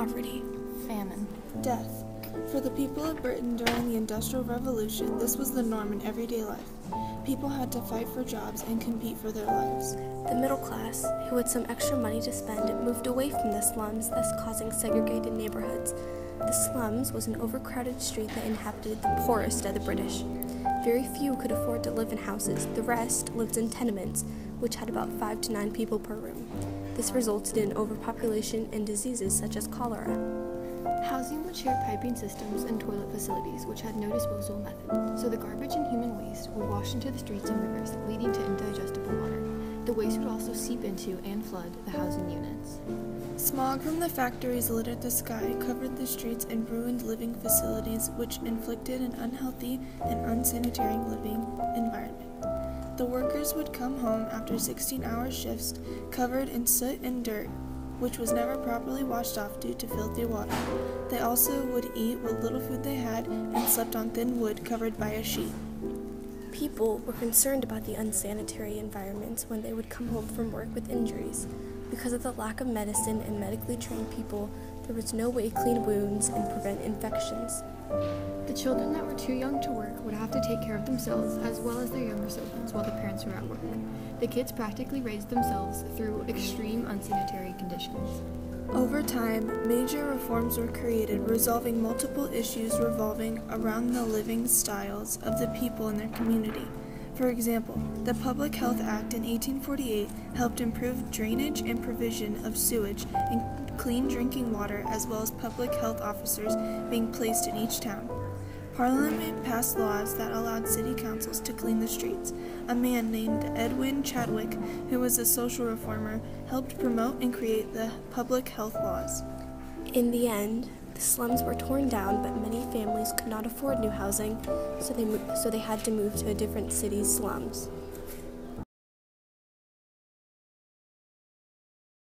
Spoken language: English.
poverty, famine, death. For the people of Britain during the Industrial Revolution, this was the norm in everyday life. People had to fight for jobs and compete for their lives. The middle class, who had some extra money to spend, moved away from the slums, thus causing segregated neighborhoods. The slums was an overcrowded street that inhabited the poorest of the British. Very few could afford to live in houses. The rest lived in tenements, which had about 5 to 9 people per room. This resulted in overpopulation and diseases such as cholera. Housing would share piping systems and toilet facilities, which had no disposal method, so the garbage and human waste would wash into the streets and rivers, leading to indigestible water. The waste would also seep into and flood the housing units. Smog from the factories littered the sky, covered the streets, and ruined living facilities, which inflicted an unhealthy and unsanitary living environment. The workers would come home after 16-hour shifts covered in soot and dirt, which was never properly washed off due to filthy water. They also would eat what little food they had and slept on thin wood covered by a sheet. People were concerned about the unsanitary environments when they would come home from work with injuries. Because of the lack of medicine and medically trained people, there was no way to clean wounds and prevent infections. The children that were too young to work would have to take care of themselves as well as their younger siblings while the parents were at work. The kids practically raised themselves through extreme unsanitary conditions. Over time, major reforms were created, resolving multiple issues revolving around the living styles of the people in their community. For example, the Public Health Act in 1848 helped improve drainage and provision of sewage and clean drinking water, as well as public health officers being placed in each town. Parliament passed laws that allowed city councils to clean the streets. A man named Edwin Chadwick, who was a social reformer, helped promote and create the public health laws. In the end, the slums were torn down, but many families could not afford new housing, so they had to move to a different city's slums.